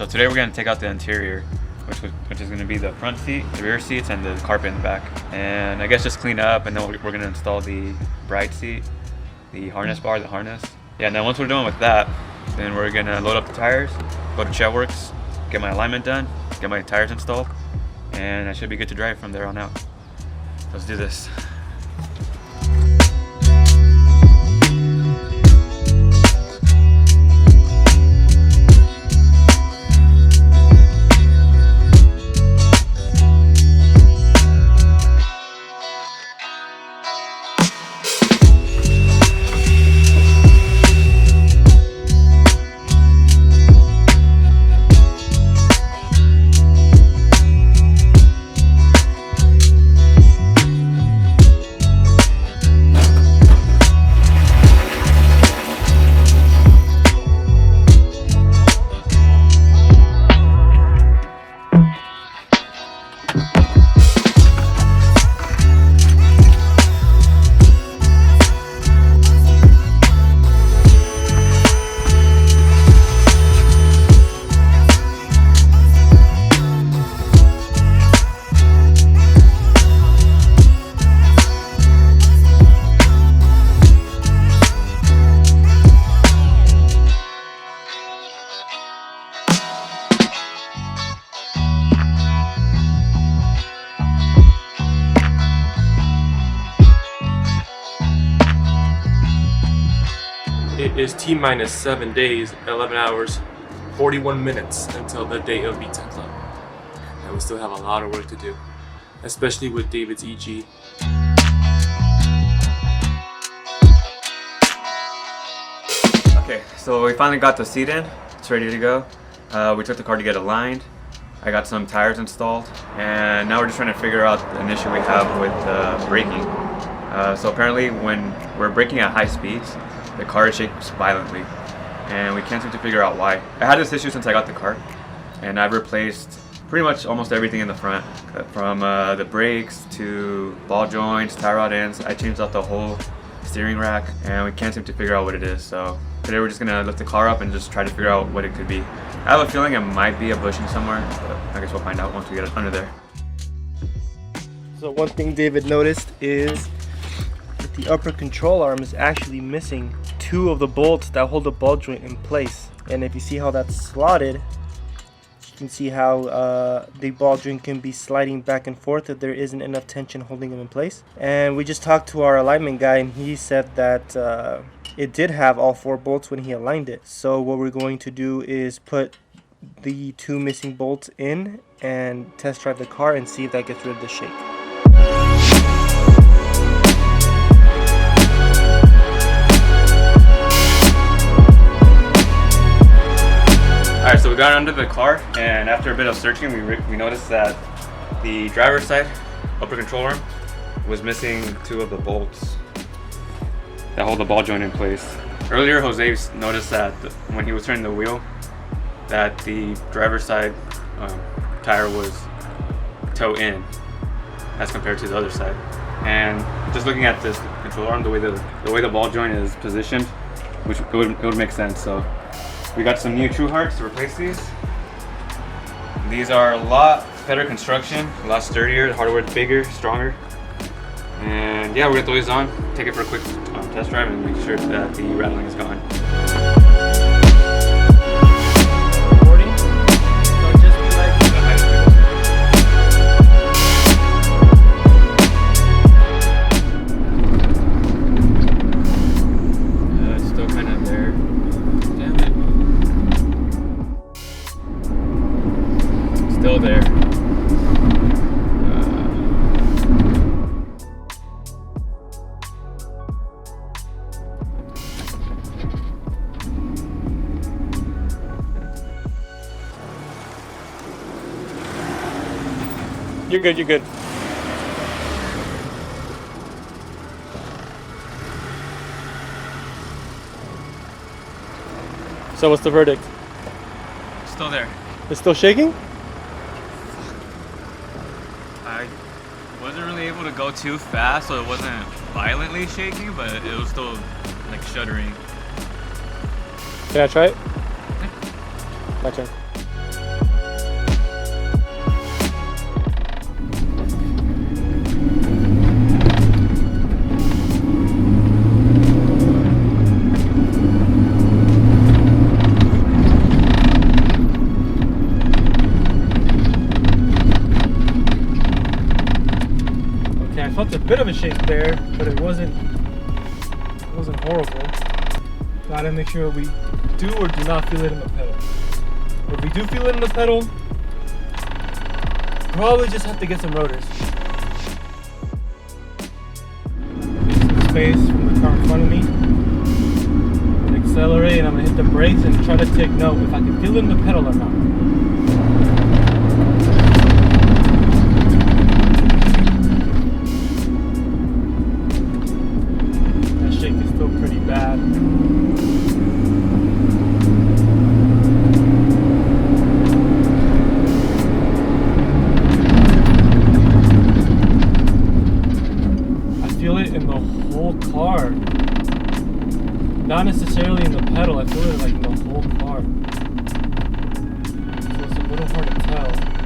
today we're gonna take out the interior, which is gonna be the front seat, the rear seats, and the carpet in the back. And I guess just clean up, and then we're gonna install the bride seat, the harness bar, the harness. Yeah, and then once we're done with that, then we're gonna load up the tires, go to Chetworks, get my alignment done, get my tires installed, and I should be good to drive from there on out. Let's do this. It is T-minus 7 days, 11 hours, 41 minutes until the day of Vtec Club. And we still have a lot of work to do, especially with David's EG. Okay, so we finally got the seat in. It's ready to go. We took the car to get aligned. I got some tires installed, and now we're just trying to figure out the issue we have with braking. So apparently when we're braking at high speeds, the car shakes violently, and we can't seem to figure out why. I had this issue since I got the car, and I've replaced pretty much almost everything in the front, from the brakes to ball joints, tie rod ends. I changed out the whole steering rack, and we can't seem to figure out what it is. So today we're just gonna lift the car up and just try to figure out what it could be. I have a feeling it might be a bushing somewhere, but I guess we'll find out once we get it under there. So one thing David noticed is that the upper control arm is actually missing two of the bolts that hold the ball joint in place. And if you see how that's slotted, you can see how the ball joint can be sliding back and forth if there isn't enough tension holding them in place. And we just talked to our alignment guy, and he said that it did have all four bolts when he aligned it. So what we're going to do is put the two missing bolts in and test drive the car and see if that gets rid of the shake. Alright, so we got under the car, and after a bit of searching, we noticed that the driver's side upper control arm was missing two of the bolts that hold the ball joint in place. Earlier, Jose noticed that when he was turning the wheel, that the driver's side tire was toe in as compared to the other side. And just looking at this control arm, the way the ball joint is positioned, which it would make sense. So we got some new True Hearts to replace these. These are a lot better construction, a lot sturdier, the hardware's bigger, stronger. And yeah, we're gonna throw these on, take it for a quick test drive, and make sure that the rattling is gone. Still there. You're good, you're good. So what's the verdict? Still there. It's still shaking? I wasn't really able to go too fast, so it wasn't violently shaking, but it was still like shuddering. Can I try it? My turn. shake there, but it wasn't horrible. Gotta make sure we do or do not feel it in the pedal. If we do feel it in the pedal, probably just have to get some rotors. Get some space from the car in front of me. I'm gonna accelerate and I'm gonna hit the brakes and try to take note if I can feel it in the pedal or not. That shake is still pretty bad. In the whole car, not necessarily in the pedal. I feel it like in the whole car, so it's a little hard to tell.